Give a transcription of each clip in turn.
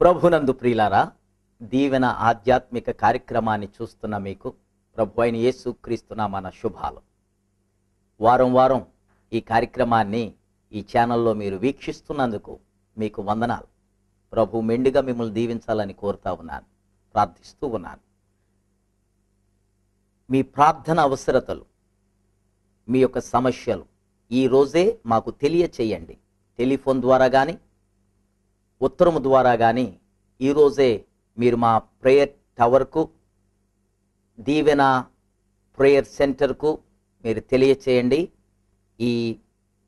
ప్రభునందు ప్రియులారా, దీవెన ఆధ్యాత్మిక కార్యక్రమాన్ని చూస్తున్న మీకు ప్రభు అయిన యేసు క్రీస్తు నామమున శుభాలు. వారం వారం ఈ కార్యక్రమాన్ని ఈ ఛానల్లో మీరు వీక్షిస్తున్నందుకు మీకు వందనాలు. ప్రభు మెండుగా మిమ్మల్ని దీవించాలని కోరుతా ఉన్నాను, ప్రార్థిస్తూ ఉన్నాను. మీ ప్రార్థన అవసరతలు, మీ యొక్క సమస్యలు ఈ రోజే మాకు తెలియచేయండి. టెలిఫోన్ ద్వారా కానీ, ఉత్తరము ద్వారా కానీ ఈరోజే మీరు మా ప్రేయర్ టవర్కు, దీవెన ప్రేయర్ సెంటర్కు మీరు తెలియచేయండి. ఈ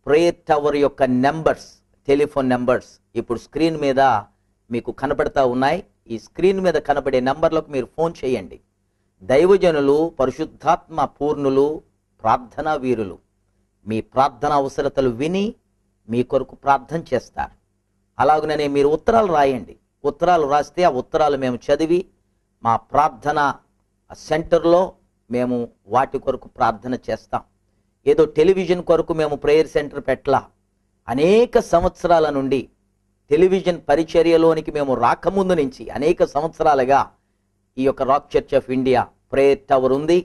ప్రేయర్ టవర్ యొక్క నెంబర్స్, టెలిఫోన్ నెంబర్స్ ఇప్పుడు స్క్రీన్ మీద మీకు కనబడతా ఉన్నాయి. ఈ స్క్రీన్ మీద కనబడే నెంబర్లకు మీరు ఫోన్ చేయండి. దైవజనులు, పరిశుద్ధాత్మ పూర్ణులు, ప్రార్థనా వీరులు మీ ప్రార్థన అవసరతలు విని మీ కొరకు ప్రార్థన చేస్తారు. అలాగనే మీరు ఉత్తరాలు రాయండి. ఉత్తరాలు రాస్తే ఆ ఉత్తరాలు మేము చదివి మా ప్రార్థన సెంటర్లో మేము వాటి కొరకు ప్రార్థన చేస్తాం. ఏదో టెలివిజన్ కొరకు మేము ప్రేయర్ సెంటర్ పెట్టలా. అనేక సంవత్సరాల నుండి టెలివిజన్ పరిచర్యలోనికి మేము రాకముందు నుంచి అనేక సంవత్సరాలుగా ఈ యొక్క rock church of India prayer tower ఉంది.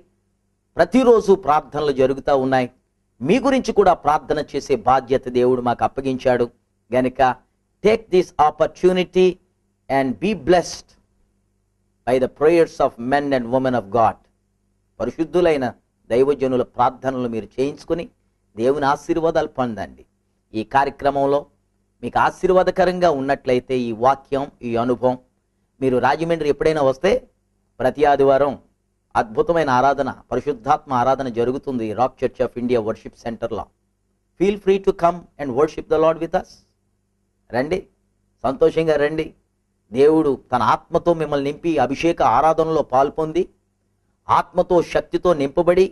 ప్రతిరోజు ప్రార్థనలు జరుగుతూ ఉన్నాయి. మీ గురించి కూడా ప్రార్థన చేసే బాధ్యత దేవుడు మాకు అప్పగించాడు. గనుక take this opportunity and be blessed by the prayers of men and women of God. పరిశుద్ధులైన దైవజనుల ప్రార్థనలు మీరు చేయించుకుని దేవుని ఆశీర్వాదాలు పొందండి. ఈ కార్యక్రమంలో మీకు ఆశీర్వాదకరంగా ఉన్నట్లయితే ఈ వాక్యం, ఈ అనుభవం, మీరు రాజమండ్రి ఎప్పుడైనా వస్తే ప్రతి ఆదివారం అద్భుతమైన ఆరాధన, పరిశుద్ధాత్మ ఆరాధన జరుగుతుంది rock church of India worship సెంటర్లో. Feel free to come and worship the Lord with us. రండి, సంతోషంగా రండి. దేవుడు తన ఆత్మతో మిమ్మల్ని నింపి అభిషేక ఆరాధనలో పాల్పొంది, ఆత్మతో శక్తితో నింపబడి,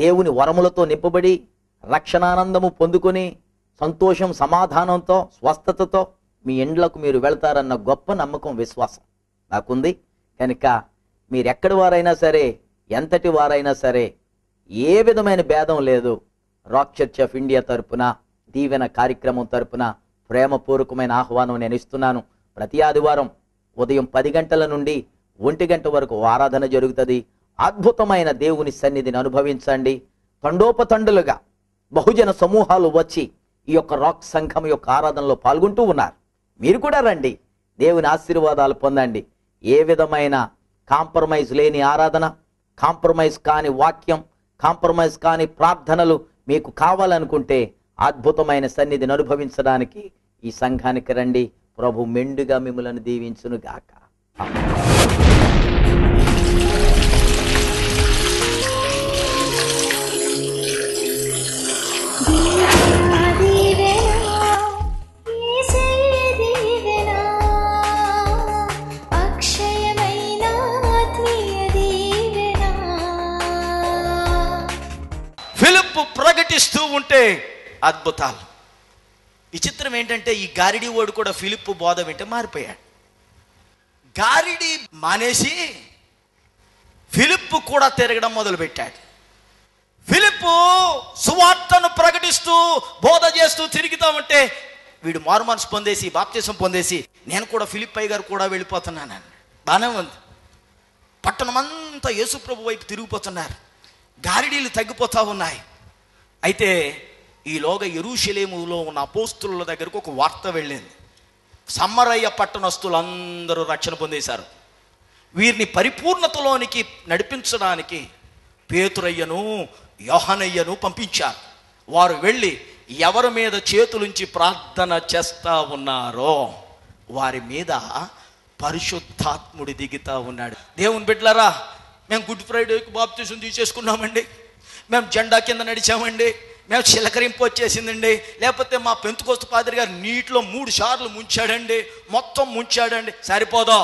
దేవుని వరములతో నింపబడి, రక్షణానందము పొందుకొని, సంతోషం, సమాధానంతో, స్వస్థతతో మీ ఇండ్లకు మీరు వెళ్తారన్న గొప్ప నమ్మకం, విశ్వాసం నాకుంది. కనుక మీరెక్కడి వారైనా సరే, ఎంతటి వారైనా సరే, ఏ విధమైన భేదం లేదు. రాక్ చర్చ్ ఆఫ్ ఇండియా తరపున, దీవెన కార్యక్రమం తరపున ప్రేమపూర్వకమైన ఆహ్వానం నేను ఇస్తున్నాను. ప్రతి ఆదివారం ఉదయం 10 గంటల నుండి 1 గంట వరకు ఆరాధన జరుగుతుంది. అద్భుతమైన దేవుని సన్నిధిని అనుభవించండి. తండోపతండులుగా బహుజన సమూహాలు వచ్చి ఈ యొక్క రాక్ సంఘం యొక్క ఆరాధనలో పాల్గొంటూ ఉన్నారు. మీరు కూడా రండి, దేవుని ఆశీర్వాదాలు పొందండి. ఏ విధమైన కాంప్రమైజ్ లేని ఆరాధన, కాంప్రమైజ్ కాని వాక్యం, కాంప్రమైజ్ కాని ప్రార్థనలు మీకు కావాలనుకుంటే అద్భుతమైన సన్నిధిని అనుభవించడానికి ఈ సంఘానికి రండి. ప్రభు మెండుగా మిమ్మల్ని దీవించును గాక. ఫిలిప్పు ప్రకటిస్తూ ఉంటే అద్భుతాలు. విచిత్రం ఏంటంటే ఈ గారిడి వాడు కూడా ఫిలిప్పు బోధ వింటే మారిపోయాడు. గారిడి మానేసి ఫిలిప్పు కూడా తిరగడం మొదలుపెట్టాడు. ఫిలిప్పు సువార్తను ప్రకటిస్తూ బోధ చేస్తూ తిరుగుతూ ఉంటే వీడు మారు మనసు పొందేసి, బాప్తిసం పొందేసి, నేను కూడా ఫిలిప్పయ్య గారు కూడా వెళ్ళిపోతున్నాను. బాగానే ఉంది. పట్టణమంతా యేసుప్రభు వైపు తిరిగిపోతున్నారు. గారిడీలు తగ్గిపోతూ ఉన్నాయి. అయితే ఈలోగా యెరూషలేములో ఉన్న అపోస్తుల దగ్గరకు ఒక వార్త వెళ్ళింది. సమ్మరయ్య పట్టణస్తులు అందరూ రక్షణ పొందేశారు. వీరిని పరిపూర్ణతలోనికి నడిపించడానికి పేతురయ్యను యోహానయ్యను పంపించారు. వారు వెళ్ళి ఎవరి మీద చేతులుంచి ప్రార్థన చేస్తా ఉన్నారో వారి మీద పరిశుద్ధాత్ముడు దిగుతా ఉన్నాడు. దేవుని బిడ్డలారా, మేము గుడ్ ఫ్రైడేకి బాప్తిసం తీసేసుకున్నామండి, మేము జెండా కింద నడిచామండి, మేము చిలకరింపు వచ్చేసిందండి, లేకపోతే మా పెంతుకోస్తు పాదిరి గారు నీటిలో 3 సార్లు ముంచాడండి, మొత్తం ముంచాడండి. సరిపోదో,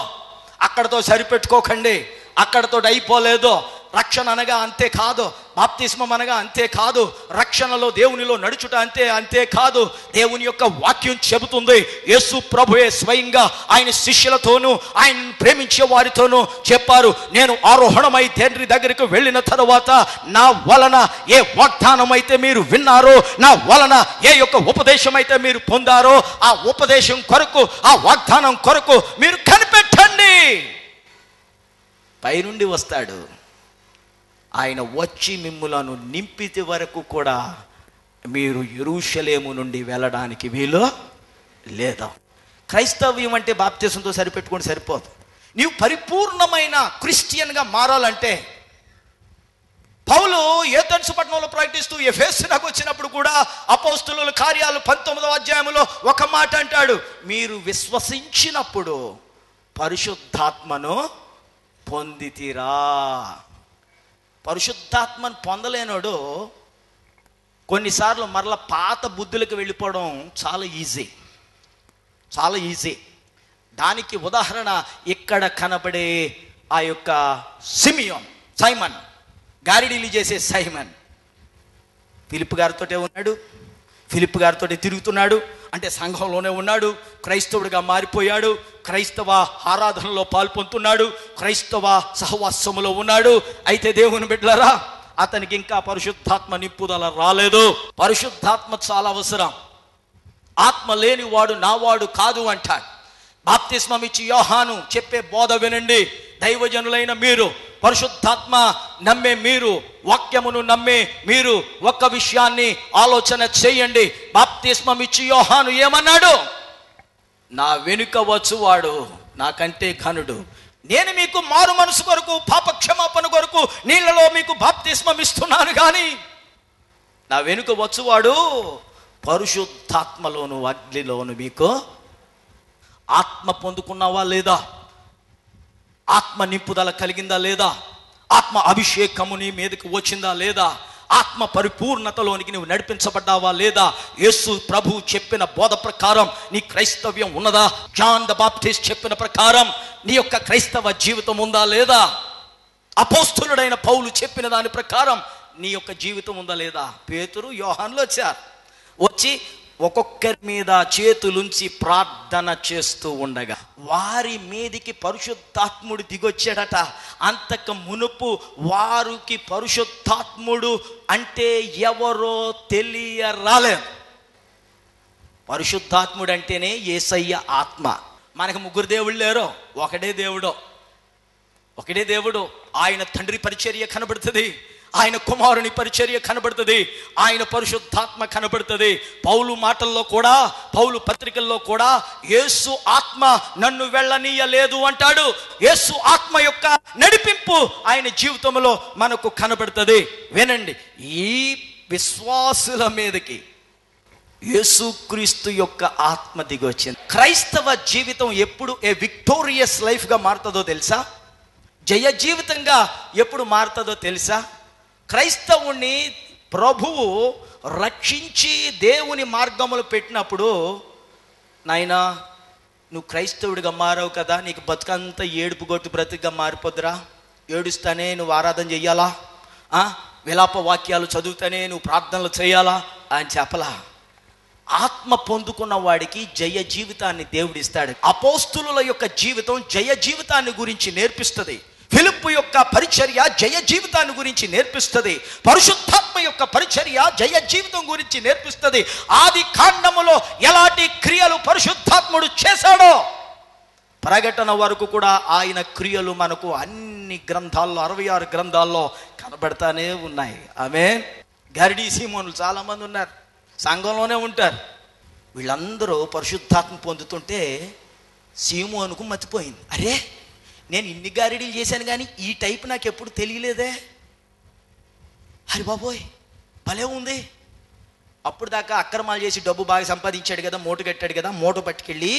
అక్కడతో సరిపెట్టుకోకండి. అక్కడతో అయిపోలేదు. రక్షణ అనగా అంతే కాదు, బాప్తిస్మం అనగా అంతే కాదు, రక్షణలో దేవునిలో నడుచుట అంతే కాదు. దేవుని యొక్క వాక్యం చెబుతుంది, యేసు ప్రభువే స్వయంగా ఆయన శిష్యులతోనూ ఆయన ప్రేమించే వారితోనూ చెప్పారు, నేను ఆరోహణమై తండ్రి దగ్గరికి వెళ్ళిన తరువాత నా వలన ఏ వాగ్దానం అయితే మీరు విన్నారో, నా వలన ఏ యొక్క ఉపదేశం అయితే మీరు పొందారో, ఆ ఉపదేశం కొరకు, ఆ వాగ్దానం కొరకు మీరు కనిపెట్టండి. పైనుండి వస్తాడు ఆయన, వచ్చి మిమ్ములను నింపితే వరకు కూడా మీరు యెరూషలేము నుండి వెళ్ళడానికి వీలు లేదు. క్రైస్తవ్యం అంటే బాప్తిసంతో సరిపెట్టుకొని సరిపోదు. నీవు పరిపూర్ణమైన క్రిస్టియన్గా మారాలంటే, పౌలు ఏథెన్సు పట్టణంలో ప్రకటిస్తూ ఎఫెసునకు వచ్చినప్పుడు కూడా అపోస్తలుల కార్యాలు 19వ అధ్యాయంలో ఒక మాట అంటాడు, మీరు విశ్వసించినప్పుడు పరిశుద్ధాత్మను పొందితిరా. పరిశుద్ధాత్మను పొందలేనోడు కొన్నిసార్లు మరలా పాత బుద్ధులకు వెళ్ళిపోవడం చాలా ఈజీ. దానికి ఉదాహరణ ఇక్కడ కనబడే ఆ యొక్క సైమన్, గారిడీలు చేసే సైమన్ ఫిలిప్ గారితోటే ఉన్నాడు, ఫిలిప్ గారితో తిరుగుతున్నాడు, అంటే సంఘంలోనే ఉన్నాడు, క్రైస్తవుడిగా మారిపోయాడు, క్రైస్తవ ఆరాధనలో పాల్పొందుతున్నాడు, క్రైస్తవ సహవాసములో ఉన్నాడు. అయితే దేవుని బిడ్డలారా, అతనికి ఇంకా పరిశుద్ధాత్మ నింపుదల రాలేదు. పరిశుద్ధాత్మ చాలా అవసరం. ఆత్మ లేని వాడు నావాడు కాదు అంటాడు. బాప్తిస్మం ఇచ్చి యోహాను చెప్పే బోధ వినండి. దైవజనులైన మీరు, పరిశుద్ధాత్మ నమ్మే మీరు, వాక్యమును నమ్మే మీరు ఒక్క విషయాన్ని ఆలోచన చేయండి. బాప్తిస్మం ఇచ్చి యోహాను ఏమన్నాడు? నా వెనుక వచ్చువాడు నాకంటే ఘనుడు, నేను మీకు మారు మనసు కొరకు, పాప క్షమాపణ కొరకు నీళ్లలో మీకు బాప్తిస్మం ఇస్తున్నాను, కానీ నా వెనుక వచ్చువాడు పరిశుద్ధాత్మలోను అగ్నిలోను మీకు. ఆత్మ పొందుకున్నావా లేదా? ఆత్మ నింపుదల కలిగిందా లేదా? ఆత్మ అభిషేకము నీ మీదకి వచ్చిందా లేదా? ఆత్మ పరిపూర్ణతలోనికి నువ్వు నడిపించబడ్డావా లేదా? యేసు ప్రభు చెప్పిన బోధ ప్రకారం నీ క్రైస్తవ్యం ఉన్నదా? జాన్ ద బాప్టిస్ట్ చెప్పిన ప్రకారం నీ యొక్క క్రైస్తవ జీవితం ఉందా లేదా? అపోస్తలుడైన పౌలు చెప్పిన దాని ప్రకారం నీ యొక్క జీవితం ఉందా లేదా? పేతురు యోహానులు వచ్చి ఒక్కొక్కరి మీద చేతులుంచి ప్రార్థన చేస్తూ ఉండగా వారి మీదికి పరిశుద్ధాత్ముడు దిగొచ్చాడట. అంతకు మునుపు వారికి పరిశుద్ధాత్ముడు అంటే ఎవరో తెలియరాలేదు. పరిశుద్ధాత్ముడు అంటేనే యేసయ్య ఆత్మ. మనకు 3 దేవుళ్ళు లేరో, ఒకడే దేవుడు. ఆయన తండ్రి పరిచర్య కనబడుతుంది, ఆయన కుమారుని పరిచర్య కనబడుతుంది, ఆయన పరిశుద్ధాత్మ కనబడుతుంది. పౌలు మాటల్లో కూడా, పౌలు పత్రికల్లో కూడా యేసు ఆత్మ నన్ను వెళ్ళనీయలేదు అంటాడు. యేసు ఆత్మ యొక్క నడిపింపు ఆయన జీవితంలో మనకు కనబడుతుంది. వినండి, ఈ విశ్వాసుల మీదకి యేసుక్రీస్తు యొక్క ఆత్మ దిగి వచ్చింది. క్రైస్తవ జీవితం ఎప్పుడు విక్టోరియస్ లైఫ్గా మారుతుందో తెలుసా? జయ జీవితంగా ఎప్పుడు మారుతుందో తెలుసా? క్రైస్తవుణ్ణి ప్రభువు రక్షించి దేవుని మార్గములు పెట్టినప్పుడు, నాయనా నువ్వు క్రైస్తవుడిగా మారావు కదా, నీకు బతుకంతా ఏడుపు గొట్టు బ్రతిగా మారిపోద్దురా, ఏడుస్తానే నువ్వు ఆరాధన చెయ్యాలా, విలాప వాక్యాలు చదువుతానే నువ్వు ప్రార్థనలు చేయాలా అని చెప్పలా. ఆత్మ పొందుకున్న వాడికి జయ జీవితాన్ని దేవుడిస్తాడు. అపోస్తులుల యొక్క జీవితం జయ జీవితాన్ని గురించి నేర్పిస్తుంది. ఫిలిప్పు యొక్క పరిచర్య జయ జీవితాన్ని గురించి నేర్పిస్తుంది. పరిశుద్ధాత్మ యొక్క పరిచర్య జయ జీవితం గురించి నేర్పిస్తుంది. ఆది కాండములో ఎలాంటి క్రియలు పరిశుద్ధాత్ముడు చేశాడో ప్రకటన వరకు కూడా ఆయన క్రియలు మనకు అన్ని గ్రంథాల్లో 66 గ్రంథాల్లో కనబడతానే ఉన్నాయి. ఆమేన్. గరిడి సీమోనులు చాలా మంది ఉన్నారు, సంఘంలోనే ఉంటారు. వీళ్ళందరూ పరిశుద్ధాత్మ పొందుతుంటే సీమోనుకు మతిపోయింది. అరే, నేను ఇన్ని గారిడీలు చేశాను కానీ ఈ టైప్ నాకు ఎప్పుడు తెలియలేదే. హరి బాబోయ్, భలే ఉంది. అప్పుడు దాకా అక్రమాలు చేసి డబ్బు బాగా సంపాదించాడు కదా, మూట కట్టాడు కదా, మూట పట్టుకెళ్ళి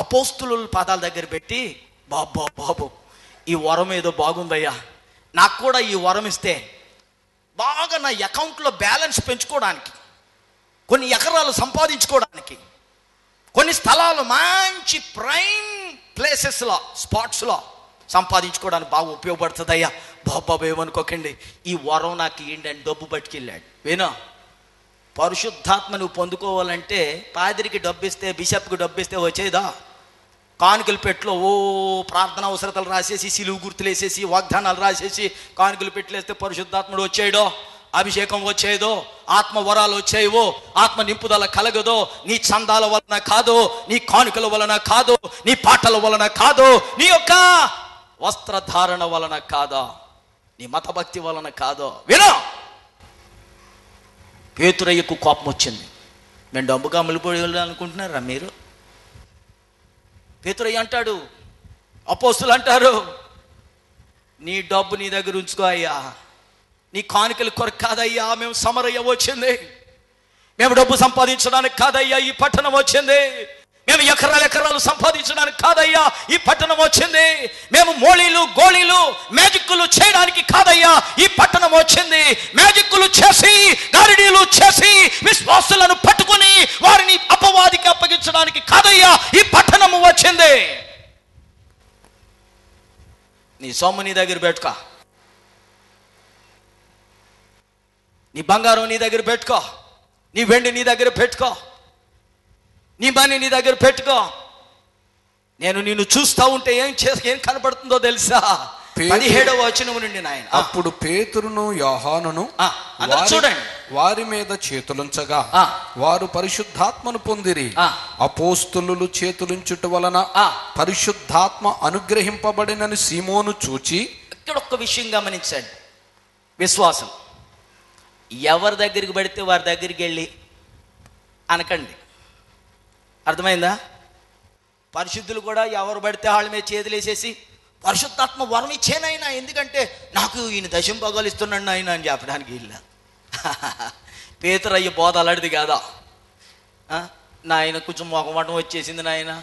అపోస్తుల పాదాల దగ్గర పెట్టి, బాబు ఈ వరం ఏదో బాగుందయ్యా, నాకు కూడా ఈ వరం ఇస్తే బాగా నా అకౌంట్లో బ్యాలెన్స్ పెంచుకోవడానికి, కొన్ని ఎకరాలు సంపాదించుకోవడానికి, కొన్ని స్థలాలు మంచి ప్రైమ్ ప్లేసెస్లో స్పాట్స్లో సంపాదించుకోవడానికి బాగా ఉపయోగపడుతుందయ్యా, బాబు ఏమనుకోకండి, ఈ వరం నాకు ఇవ్వండి అని డబ్బు పట్టుకెళ్ళాడు. వినో, పరిశుద్ధాత్మ నువ్వు పొందుకోవాలంటే పాదిరికి డబ్బిస్తే, బిషప్కి డబ్బిస్తే వచ్చేదా? కానుకల పెట్టులో ఓ ప్రార్థన అవసరతలు రాసేసి, సిలువు గుర్తులు వేసేసి, వాగ్దానాలు రాసేసి కానుకలు పెట్టులేస్తే పరిశుద్ధాత్ముడు వచ్చేయడో, అభిషేకం వచ్చేదో, ఆత్మ వరాలు వచ్చేవో, ఆత్మ నింపుదల కలగదో. నీ చందాల వలన కాదు, నీ కానుకల వలన కాదు, నీ పాటల వలన కాదు, నీ యొక్క వస్త్రధారణ వలన కాదా, నీ మతభక్తి వలన కాదో. వినో, పేతురయ్యకు కోపం వచ్చింది. మేము డబ్బుగా అమ్ములిపోయి అనుకుంటున్నారా మీరు? పేతురయ్య అంటాడు, అపోస్తులు అంటారు, నీ డబ్బు నీ దగ్గర ఉంచుకో అయ్యా, నీ కానుకల కొరకు కాదయ్యా మేము సమరయ్య వచ్చింది, మేము డబ్బు సంపాదించడానికి కాదయ్యా ఈ పట్టణం వచ్చింది, మేము ఎకరాలు సంపాదించడానికి కాదయ్యా ఈ పట్టణం వచ్చింది, మేము మోళీలు గోళీలు మ్యాజిక్లు చేయడానికి కాదయ్యా ఈ పట్టణం వచ్చింది, మ్యాజిక్లు చేసి గారిడీలు చేసి విశ్వాసులను పట్టుకుని వారిని అపవాదికి అప్పగించడానికి కాదయ్యా ఈ పట్టణము వచ్చింది. నీ సొమ్ము నీ దగ్గర పెట్టుకో, నీ బంగారం నీ దగ్గర పెట్టుకో, నీ వెండి నీ దగ్గర పెట్టుకో, నీ మనీ నీ దగ్గర పెట్టుకో. నేను నిన్ను చూస్తా ఉంటే ఏం కనపడుతుందో తెలుసా? 17వ వచనం నుండి నాయన. అప్పుడు పేతురును యోహానును చూడండి వారి మీద చేతులుంచగా వారు పరిశుద్ధాత్మను పొందిరి. అపోస్తులు చేతులుంచుట వలన పరిశుద్ధాత్మ అనుగ్రహింపబడినని సీమోను చూచి. ఇక్కడ ఒక్క విషయం గమనించండి, విశ్వాసం ఎవరి దగ్గరికి పడితే వారి దగ్గరికి వెళ్ళి అనకండి. అర్థమైందా? పరిశుద్ధులు కూడా ఎవరు పడితే వాళ్ళ మీద చేతులు వేసేసి పరిశుద్ధాత్మ వరం ఇచ్చేనైనా, ఎందుకంటే నాకు ఈయన దశం భాగాలు ఇస్తున్నాడు ఆయన అని చెప్పడానికి వీళ్ళు. పేతురయ్య బోధ అలాంటిది కాదా? నాయన కొంచెం మొగమటం వచ్చేసింది నాయన,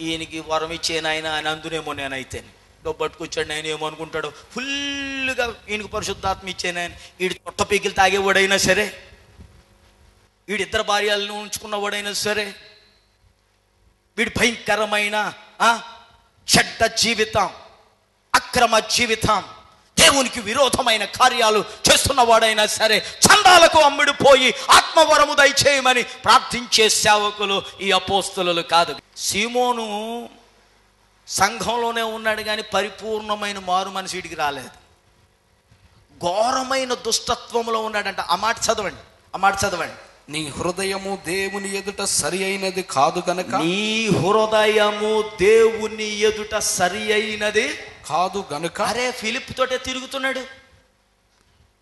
ఈయనకి వరం ఇచ్చేనాయన అని అందునేమో నేనైతే డబ్బు పట్టుకొచ్చాడు ఆయన ఏమనుకుంటాడు, ఫుల్గా ఈయనకు పరిశుద్ధాత్మ ఇచ్చేనాయన. వీడి తొట్ట పీకిలు తాగేవాడైనా సరే, వీడిద్దరు భార్యలను ఉంచుకున్నవాడైనా సరే, వీడి భయంకరమైన చెడ్డ జీవితం, అక్రమ జీవితం, దేవునికి విరోధమైన కార్యాలు చేస్తున్నవాడైనా సరే, చందాలకు అమ్ముడుపోయి ఆత్మవరము దయచేయమని ప్రార్థించే సేవకులు ఈ అపోస్తులు కాదు. సీమోను సంఘంలోనే ఉన్నాడు కానీ పరిపూర్ణమైన మారు మనసు వీడికి రాలేదు. ఘోరమైన దుష్టత్వంలో ఉన్నాడంట. ఆ మాట చదవండి. నీ హృదయము దేవుని ఎదుట సరి అయినది కాదు గనక. నీ హృదయము దేవుని ఎదుట సరి అయినది కాదు గనుక. అరే, ఫిలిప్ తోటే తిరుగుతున్నాడు.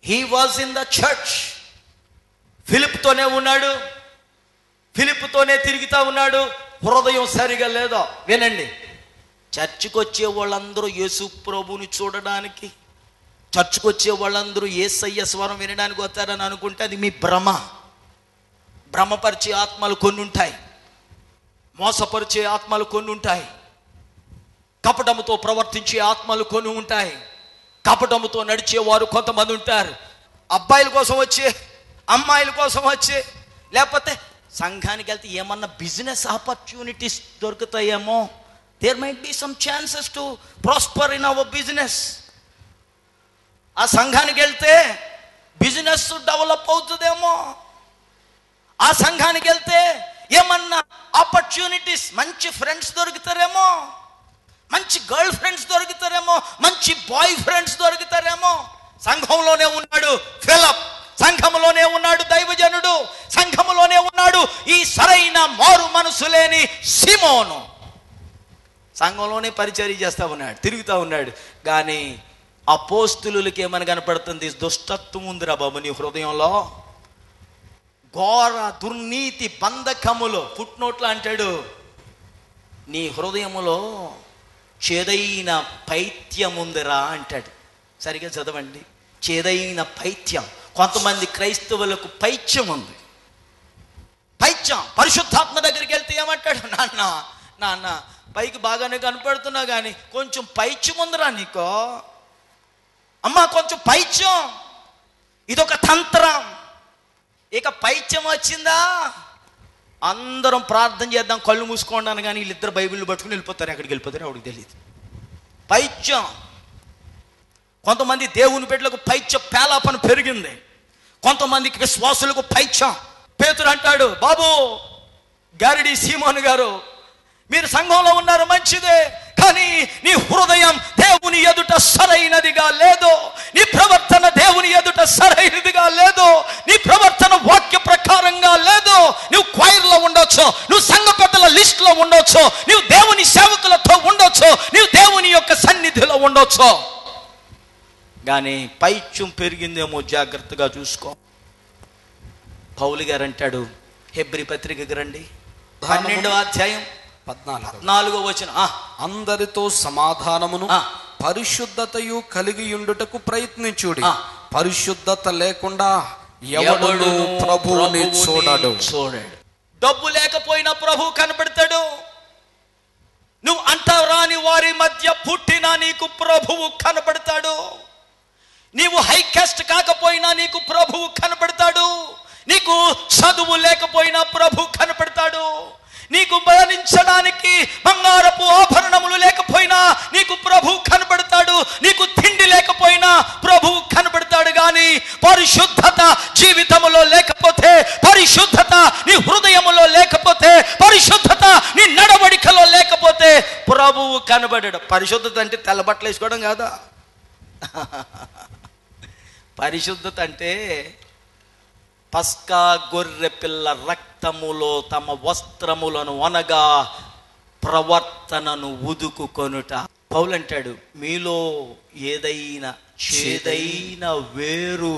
He was in the church, Philip తోనే ఉన్నాడు, ఫిలిప్ తోనే తిరుగుతా ఉన్నాడు. హృదయం సరిగా లేదో వినండి. చర్చికి వచ్చే వాళ్ళందరూ యేసు ప్రభువుని చూడడానికి, చర్చికి వచ్చే వాళ్ళందరూ యేసయ్య స్వరం వినడానికి వస్తారని అనుకుంటే అది మీ భ్రమపరిచే ఆత్మలు కొన్ని ఉంటాయి, మోసపరిచే ఆత్మలు కొన్ని ఉంటాయి, కపటముతో ప్రవర్తించే ఆత్మలు కొన్ని ఉంటాయి, కపటముతో నడిచేవారు కొంతమంది ఉంటారు. అబ్బాయిల కోసం వచ్చే, అమ్మాయిల కోసం వచ్చే, లేకపోతే సంఘానికి వెళ్తే ఏమన్నా బిజినెస్ ఆపర్చునిటీస్ దొరుకుతాయేమో, there might be some chances to prosper in our business. ఆ సంఘానికి వెళ్తే బిజినెస్ డెవలప్ అవుతుందేమో, ఆ సంఘానికి వెళ్తే ఏమన్నా ఆపర్చునిటీస్, మంచి ఫ్రెండ్స్ దొరుకుతారేమో, మంచి గర్ల్ ఫ్రెండ్స్ దొరుకుతారేమో, మంచి బాయ్ ఫ్రెండ్స్ దొరుకుతారేమో. సంఘంలోనే ఉన్నాడు ఫిలిప్, సంఘంలోనే ఉన్నాడు దైవజనుడు, సంఘంలోనే ఉన్నాడు ఈ సరైన మారు మనసు లేని సీమోను. సంఘంలోనే పరిచర్య చేస్తూ ఉన్నాడు, తిరుగుతూ ఉన్నాడు. కానీ అపోస్తులులకి ఏమని కనపడుతుంది? దుష్టత్వం ఉందిరా బాబు నీ హృదయంలో, ఘోర దుర్నీతి బంధకములో, ఫుట్ నోట్లో అంటాడు, నీ హృదయములో చేదైన పైత్యం ఉందిరా అంటాడు. సరిగా చదవండి, చేదైన పైత్యం. కొంతమంది క్రైస్తవులకు పైత్యం ఉంది. పైత్యం. పరిశుద్ధాత్మ దగ్గరికి వెళ్తే ఏమంటాడు, నాన్న పైకి బాగానే కనపడుతున్నా కానీ కొంచెం పైత్యం ఉందిరా నీకో, అమ్మా కొంచెం పైత్యం. ఇదొక తంత్రం. ఇక పైత్యం వచ్చిందా అందరం ప్రార్థన చేద్దాం, కళ్ళు మూసుకోండాను కానీ వీళ్ళిద్దరు బైబిల్ పట్టుకుని వెళ్ళిపోతారు. ఎక్కడికి వెళ్ళిపోతారు ఆవిడకి తెలియదు. పైత్యం. కొంతమంది దేవుని బిడ్డలకు పైత్యం పేలాపన పెరిగింది. కొంతమందికి విశ్వాసులకు పైత్యం. పేతురు అంటాడు, బాబు గారిడి సీమోను గారు, మీరు సంఘంలో ఉన్నారు మంచిదే, కానీ నీ హృదయం దేవుని ఎదుట సరైనదిగా లేదు, నీ ప్రవర్తన దేవుని ఎదుట సరైనదిగా లేదు, నీ ప్రవర్తన వాక్య ప్రకారంగా లేదు. నువ్వు క్వైర్లో ఉండొచ్చు, నువ్వు సంఘ పెద్దల లిస్టులో ఉండొచ్చు, నువ్వు దేవుని సేవకులతో ఉండొచ్చు, నువ్వు దేవుని యొక్క సన్నిధిలో ఉండొచ్చు, కానీ పైత్యం పెరిగిందేమో జాగ్రత్తగా చూసుకో. పౌలు గారు అంటాడు, హెబ్రీ పత్రికకి రండి, 12వ అధ్యాయం 14వ వచనం. అందరితో సమాధానమును పరిశుద్ధతయు కలిగి ఉండుటకు ప్రయత్నించుడి. పరిశుద్ధత లేకుండా ఎవడు ప్రభువుని చూడడు. డబ్బు లేకపోయినా ప్రభు కనబడతాడు. నువ్వు అంటావు రాని వారి మధ్య పుట్టినా నీకు ప్రభువు కనబడతాడు. నీవు హై కాస్ట్ కాకపోయినా నీకు ప్రభువు కనబడతాడు. నీకు చదువు లేకపోయినా ప్రభు కనబడతాడు. నీకు భరించడానికి బంగారపు ఆభరణములు లేకపోయినా నీకు ప్రభు కనబడతాడు. నీకు తిండి లేకపోయినా ప్రభు కనబడతాడు. కానీ పరిశుద్ధత జీవితములో లేకపోతే, పరిశుద్ధత నీ హృదయములో లేకపోతే, పరిశుద్ధత నీ నడవడికలో లేకపోతే ప్రభువు కనబడడు. పరిశుద్ధత అంటే తెల్ల బట్టలు వేసుకోవడం కాదా. పరిశుద్ధత అంటే పస్కా గొర్రె పిల్ల రక్తములో తమ వస్త్రములను అనగా ప్రవర్తనను ఉదుకుకొనుట. పౌలు అంటాడు, మీలో ఏదైనా చేదైన వేరు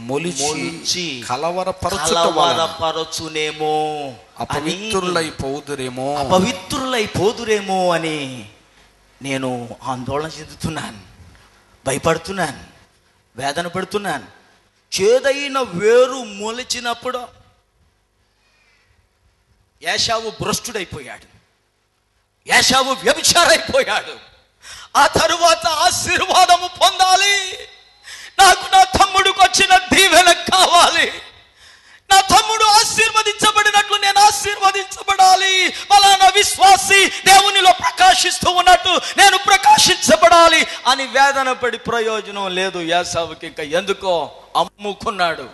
మొలిచి కలవరపరచునేమో, అపవిత్రులైపోదురేమో అని నేను ఆందోళన చెందుతున్నాను, భయపడుతున్నాను, వేదన పడుతున్నాను. చేదైన వేరు మొలిచినప్పుడు ఏశావు భ్రష్టుడైపోయాడు, ఏశావు వ్యభిచారైపోయాడు. ఆ తరువాత ఆశీర్వాదము పొందాలి, నాకు నా తమ్ముడికి వచ్చిన దీవెన కావాలి, నా తమ్ముడు ఆశీర్వదించబడినట్లు నేను ఆశీర్వదించబడాలి, ఫలానా విశ్వాసి దేవునిలో ప్రకాశిస్తూ ఉన్నట్టు నేను ప్రకాశించబడాలి అని వేదన పడి ప్రయోజనం లేదు ఏశావుకి. ఇంకా ఎందుకో అమ్ముకున్నాడు.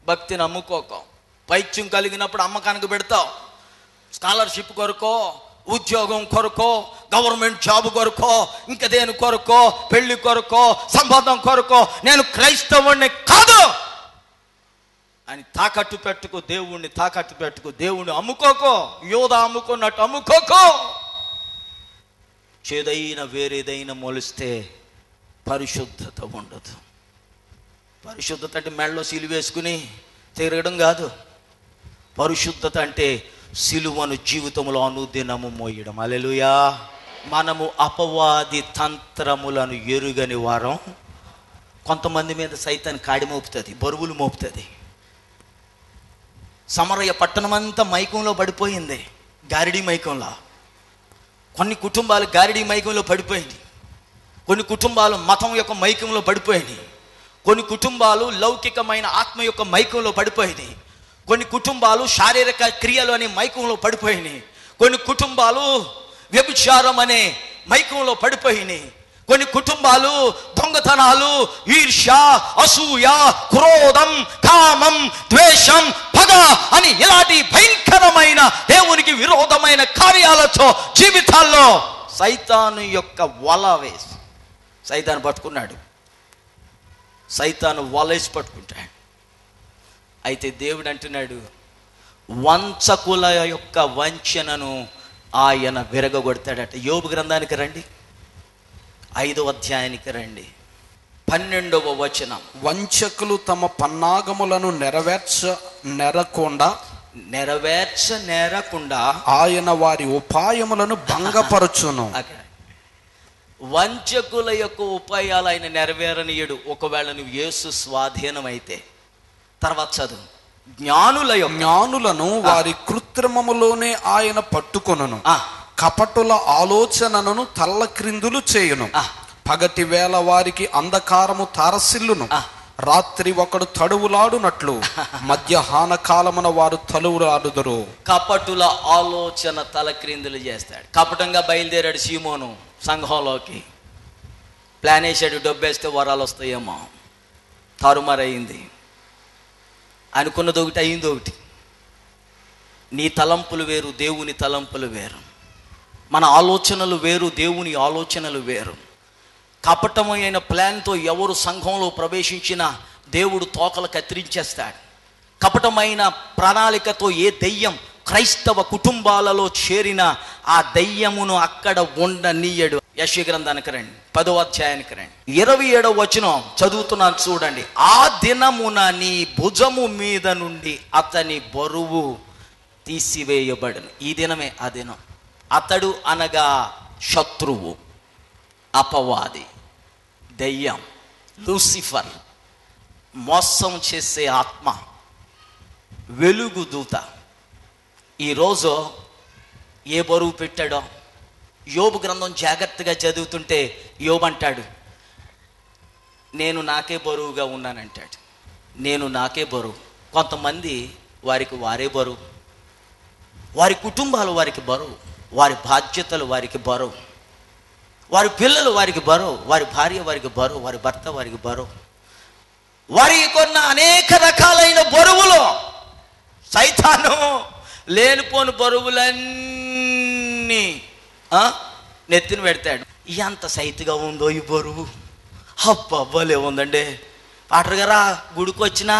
భక్తిని అమ్ముకోక, పైత్యం కలిగినప్పుడు అమ్మకానికి పెడతావు. స్కాలర్షిప్ కొరకో, ఉద్యోగం కొరకో, గవర్నమెంట్ జాబ్ కొరకో, ఇంకా దేని కొరకో, పెళ్లి కొరకో, సంబంధం కొరకో నేను క్రైస్తవుణ్ణి కాదు అని తాకట్టు పెట్టుకో, దేవుణ్ణి తాకట్టు పెట్టుకో, దేవుణ్ణి అమ్ముకోకో, యోధా అమ్ముకున్నట్టు అమ్ముకోకో. చేదైన వేరేదైనా మొలిస్తే పరిశుద్ధత ఉండదు. పరిశుద్ధత అంటే మెడలో సిలువ వేసుకుని తిరగడం కాదు. పరిశుద్ధత అంటే సిలువను జీవితంలో అనుదినము మోయడం. హల్లెలూయా. మనము అపవాది తంత్రములను ఎరుగని వారం. కొంతమంది మీద సైతాన్ని కాడి మోపుతుంది, బరువులు మోపుతుంది. సమరయ పట్టణం అంతా మైకంలో పడిపోయింది, గారిడి మైకంలో. కొన్ని కుటుంబాలు గారిడి మైకంలో పడిపోయింది, కొన్ని కుటుంబాలు మతం యొక్క మైకంలో పడిపోయింది, కొన్ని కుటుంబాలు లౌకికమైన ఆత్మ యొక్క మైకంలో పడిపోయింది, కొన్ని కుటుంబాలు శారీరక క్రియలు అనే మైకంలో పడిపోయినాయి, కొన్ని కుటుంబాలు వ్యభిచారం అనే మైకంలో పడిపోయినాయి, కొన్ని కుటుంబాలు దొంగతనాలు, ఈర్ష్య, అసూయ, క్రోధం, కామం, ద్వేషం, పగ అని ఇలాంటి భయంకరమైన దేవునికి విరోధమైన కార్యాలతో జీవితాల్లో సైతాను యొక్క వల వేసి సైతాను పట్టుకున్నాడు. సైతాను వలేసి పట్టుకుంటాడు. అయితే దేవుడు అంటున్నాడు, వంచకుల యొక్క వంచనను ఆయన విరగొడతాడట. యోబు గ్రంథానికి రండి, 5వ అధ్యాయానికి రండి, 12వ వచనం. వంచకులు తమ పన్నాగములను నెరవేర్చనేరకుండా ఆయన వారి ఉపాయములను భంగపరచును. వంచకుల యొక్క ఉపాయాలు ఆయన నెరవేరనీయుడు. ఒకవేళ నువ్వు యేసు స్వాధీనమైతే. తర్వాత చదువు. జ్ఞానులను వారి కృత్రిమములోనే ఆయన పట్టుకొనును. కపటుల ఆలోచనను తల్లక్రిందులు చేయును. పగటి వేళ వారికి అంధకారము తారసిల్లును. రాత్రి ఒకడు తడువులాడునట్లు మధ్యాహ్న కాలమున వారు తలువులాడుదురు. కపటుల ఆలోచన తలక్రిందులు చేస్తాడు. కపటంగా బయలుదేరాడు సీమోను సంఘంలోకి. ప్లాన్ వేసాడు, డబ్బేస్తే వరాలు వస్తాయేమో. తారుమారయింది. అనుకున్నది ఒకటి, అయింది ఒకటి. నీ తలంపులు వేరు, దేవుని తలంపులు వేరు. మన ఆలోచనలు వేరు, దేవుని ఆలోచనలు వేరు. కపటమైన ప్లాన్తో ఎవరు సంఘంలో ప్రవేశించినా దేవుడు తోకలు కత్తిరించేస్తాడు. కపటమైన ప్రణాళికతో ఏ దెయ్యం క్రైస్తవ కుటుంబాలలో చేరిన ఆ దెయ్యమును అక్కడ ఉండనీయడు. యెషయా గ్రంథానికి రండి, 10వ అధ్యాయానికి రండి, 27వ వచనం చదువుతున్నాను చూడండి. ఆ దినమున నీ భుజము మీద నుండి అతని బరువు తీసివేయబడును. ఈ దినమే ఆ దినం. అతడు అనగా శత్రువు, అపవాది, దెయ్యం, లూసిఫర్, మోసం చేసే ఆత్మ, వెలుగు దూత. ఈరోజు ఏ బరువు పెట్టాడో యోబు గ్రంథం జాగ్రత్తగా చదువుతుంటే యోబు అంటాడు, నేను నాకే బరువుగా ఉన్నానంటాడు. నేను నాకే బరువు. కొంతమంది వారికి వారే బరువు, వారి కుటుంబాలు వారికి బరువు, వారి బాధ్యతలు వారికి బరువు, వారి పిల్లలు వారికి బరువు, వారి భార్య వారికి బరువు, వారి భర్త వారికి బరువు. వారికి కొన్న అనేక రకాలైన బరువులు సైతాను లేనిపోని బరువులన్నీ నెత్తిన పెడతాడు. ఎంత సైతుగా ఉందో ఈ బరువు, అబ్బబ్బలే ఉందండి. పాటరు గారా గుడికి వచ్చినా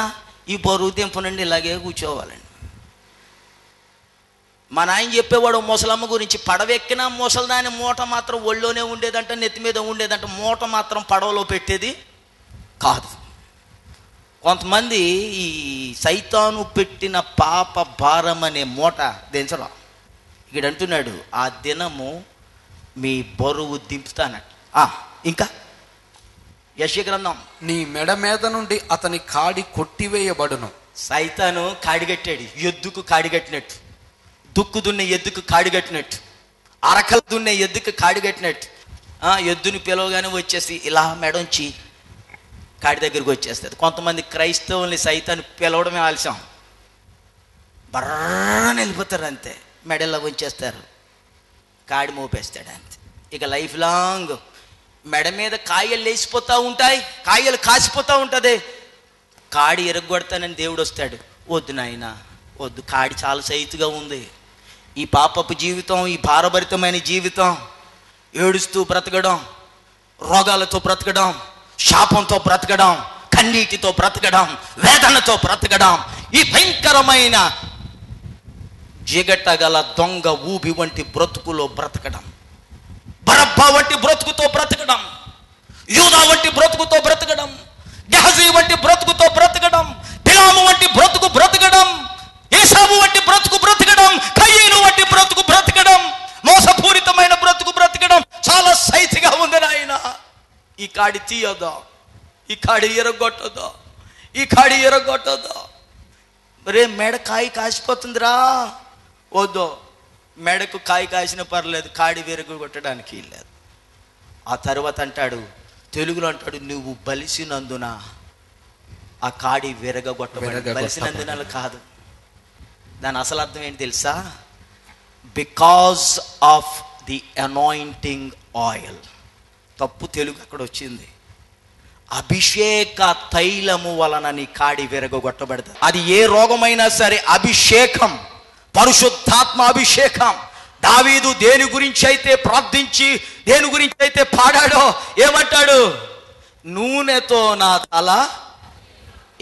ఈ బరువు దింపనండి ఇలాగే కూర్చోవాలండి. మా నాయన చెప్పేవాడు ముసలమ్మ గురించి, పడవెక్కిన ముసలిదాని మూట మాత్రం ఒళ్ళోనే ఉండేదంట, నెత్తి మీద ఉండేదంట, మూట మాత్రం పడవలో పెట్టేది కాదు. కొంతమంది ఈ సైతాను పెట్టిన పాప భారం అనే మూట దించడం. ఇక్కడ అంటున్నాడు, ఆ దినము మీ బరువు దింపుతానట. ఇంకా యెషయా గ్రంథం, నీ మెడ మీద నుండి అతని కాడి కొట్టివేయబడును. సైతాను కాడిగట్టాడు, ఎద్దుకు కాడిగట్టినట్టు, దుక్కు దున్నే ఎద్దుకు కాడిగట్టినట్టు, అరకలు దున్నే ఎద్దుకు కాడిగట్టినట్టు. ఎద్దుని పిలవగానే వచ్చేసి ఇలా మెడంచి కాడి దగ్గరికి వచ్చేస్తుంది. కొంతమంది క్రైస్తవుల్ని సైతాన్ని పిలవడమే ఆలస్యం, బర్రని వెళ్ళిపోతారు అంతే, మెడల్లో వచ్చేస్తారు, కాడి మోపేస్తాడు అంతే. ఇక లైఫ్ లాంగ్ మెడ మీద కాయలు లేచిపోతూ ఉంటాయి, కాయలు కాసిపోతూ ఉంటుంది. కాడి ఎరగొడతానని దేవుడు వస్తాడు, వద్దు నాయనా వద్దు, కాడి చాలా సైతుగా ఉంది. ఈ పాపపు జీవితం, ఈ భారభరితమైన జీవితం, ఏడుస్తూ బ్రతకడం, రోగాలతో బ్రతకడం, శాపంతో బ్రతకడం, కన్నీటితో బ్రతకడం, వేదనతో బ్రతకడం, ఈ భయంకరమైన జిగటగల దొంగ ఊబి వంటి బ్రతుకులో బ్రతకడం, బరబ్బా వంటి బ్రతుకుతో బ్రతకడం, యూదా వంటి బ్రతుకుతో బ్రతకడం, గెహజీ వంటి బ్రతుకుతో బ్రతకడం, బిలాము వంటి బ్రతుకు బ్రతకడం, ఏసావు వంటి బ్రతుకు బ్రతకడం, కయీను వంటి బ్రతుకు బ్రతకడం, మోసపూరితమైన బ్రతుకు బ్రతకడం చాలా సైతిగా ఉంది నాయన. ఈ కాడి తీయదా, ఈ కాడి ఎరగొట్టదా, ఈ కాడి ఎరగొట్టదా. రే మెడ కాయ కాసిపోతుందిరా, వద్దు, మెడకు కాయ కాసిన పర్లేదు, కాడి విరగొట్టడానికి లేదు. ఆ తర్వాత అంటాడు, తెలుగులో అంటాడు, నువ్వు బలిసినందున ఆ కాడి విరగొట్టబడి. బలిసినందున కాదు, దాని అసలు అర్థం ఏంటి తెలుసా? Because of the anointing oil. తప్పు తెలుగు అక్కడ వచ్చింది. అభిషేక తైలము వలన నీ కాడి విరగొట్టబడతాది. అది ఏ రోగమైనా సరే అభిషేకం, పరిశుద్ధాత్మ అభిషేకం. దావీదు దేని గురించి అయితే ప్రార్థించి, దేని గురించి అయితే పాడాడో ఏమంటాడు? నూనెతో నా తల,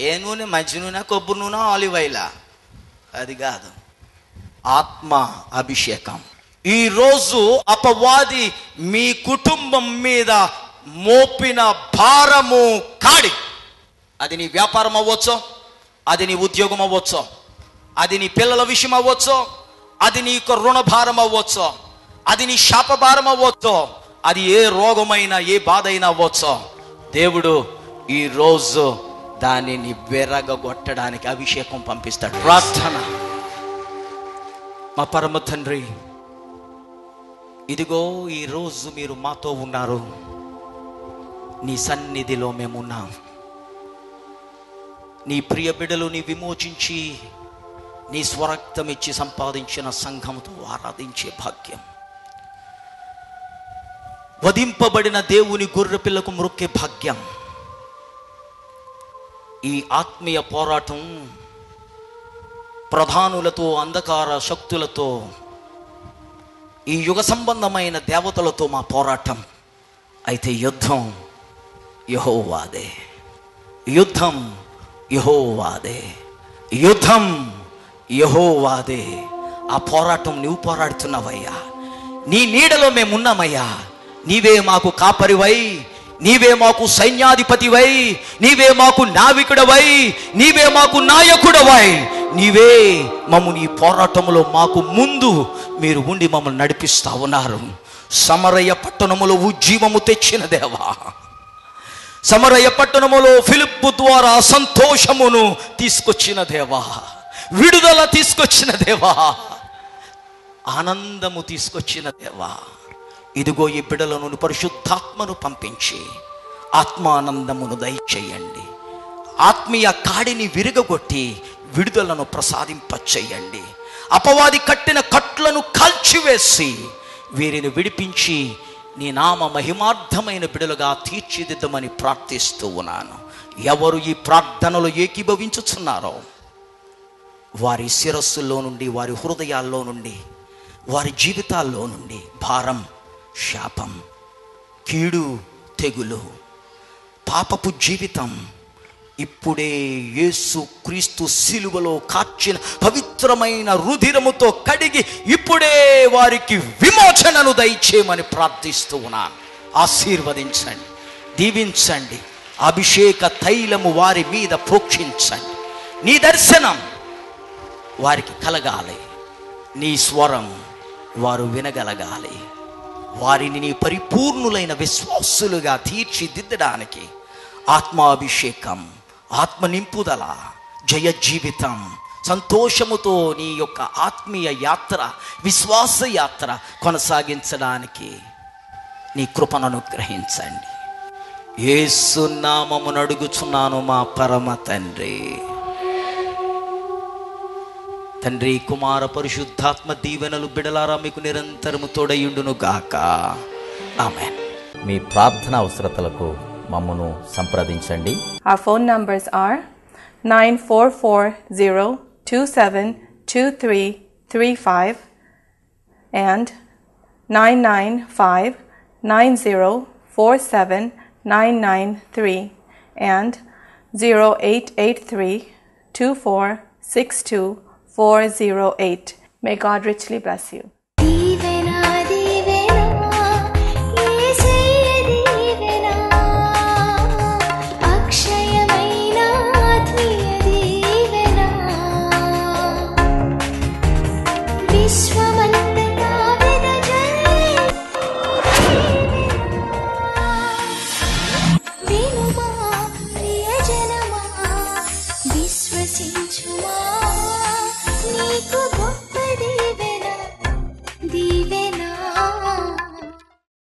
ఏ నూనె? మంచి నూనె, కొబ్బరి నూనె, ఆలివ్ ఆయిలా? అది కాదు, ఆత్మ అభిషేకం. ఈరోజు అపవాది మీ కుటుంబం మీద మోపిన భారము కాడి. అది నీ వ్యాపారం అవ్వచ్చు, అది నీ ఉద్యోగం అవ్వచ్చు, అది నీ పిల్లల విషయం అవ్వచ్చు, అది నీ యొక్క రుణభారం అవ్వచ్చు, అది నీ శాపభారం అవ్వచ్చు, అది ఏ రోగమైనా ఏ బాధ అయినా అవ్వచ్చు. దేవుడు ఈరోజు దానిని విరగొట్టడానికి అభిషేకం పంపిస్తాడు. ప్రార్థన. మా పరమ తండ్రి, ఇదిగో ఈరోజు మీరు మాతో ఉన్నారు. నీ సన్నిధిలో మేమున్నాం. నీ ప్రియ బిడ్డలుని విమోచించి నీ స్వరక్తం ఇచ్చి సంపాదించిన సంఘంతో ఆరాధించే భాగ్యం, వధింపబడిన దేవుని గొర్రె పిల్లకు మ్రొక్కే భాగ్యం, ఈ ఆత్మీయ పోరాటం ప్రధానులతో, అంధకార శక్తులతో, ఈ యుగ సంబంధమైన దేవతలతో మా పోరాటం. అయితే యుద్ధం యెహోవాదే, యుద్ధం యెహోవాదే, యుద్ధం యెహోవాదే. ఆ పోరాటం నువ్వు పోరాడుతున్నావయ్యా. నీ నీడలో మేమున్నామయ్యా. నీవే మాకు కాపరివై, నీవే మాకు సైన్యాధిపతివై, నీవే మాకు నావికుడవై, నీవే మాకు నాయకుడవై, నీవే మమ్మల్ని ఈ పోరాటంలో మాకు ముందు మీరు ఉండి మమ్మల్ని నడిపిస్తా ఉన్నారు. సమరయ పట్టణములో ఉజ్జీవము తెచ్చిన దేవా, సమరయ పట్టణములో ఫిలిప్పు ద్వారా సంతోషమును తీసుకొచ్చిన దేవా, విడుదల తీసుకొచ్చిన దేవా, ఆనందము తీసుకొచ్చిన దేవా, ఇదిగో ఈ బిడ్డలను పరిశుద్ధాత్మను పంపించి ఆత్మానందమును దయచేయండి. ఆత్మీయ కాడిని విరగొట్టి విడుదలను ప్రసాదింపచేయండి. అపవాది కట్టిన కట్లను కాల్చివేసి వీరిని విడిపించి నీ నామ మహిమార్థమైన బిడ్డలుగా తీర్చిదిద్దమని ప్రార్థిస్తూ ఉన్నాను. ఎవరు ఈ ప్రార్థనలో ఏకీభవించుచున్నారో వారి శిరస్సులో నుండి, వారి హృదయాల్లో నుండి, వారి జీవితాల్లో నుండి భారం, శాపం, కీడు, తెగులు, పాపపు జీవితం ఇప్పుడే యేసు క్రీస్తు సిలువలో కార్చిన పవిత్రమైన రుధిరముతో కడిగి ఇప్పుడే వారికి విమోచనను దయచేయమని ప్రార్థిస్తూ ఉన్నాను. ఆశీర్వదించండి, దీవించండి. అభిషేక తైలము వారి మీద ప్రోక్షించండి. నీ దర్శనం వారికి కలగాలి, నీ స్వరం వారు వినగలగాలి. వారిని నీ పరిపూర్ణులైన విశ్వాసులుగా తీర్చిదిద్దడానికి ఆత్మాభిషేకం, ఆత్మ నింపుదల, జయ జీవితం, సంతోషముతో నీ యొక్క ఆత్మీయ యాత్ర, విశ్వాస యాత్ర కొనసాగించడానికి నీ కృపను అనుగ్రహించండి. యేసు నామమున అడుగుచున్నాను మా పరమ తండ్రి. తండ్రి, కుమార, పరిశుద్ధాత్మ దీవెనలు బిడలారా మీకు నిరంతరము తోడయుండును గాక. ఆమేన్. మీ ప్రార్థన అవసరతలకు మమ్మను సంప్రదించండి. Our phone numbers are 9440272335 and 99590479993 and 08832462 408. May God richly bless you.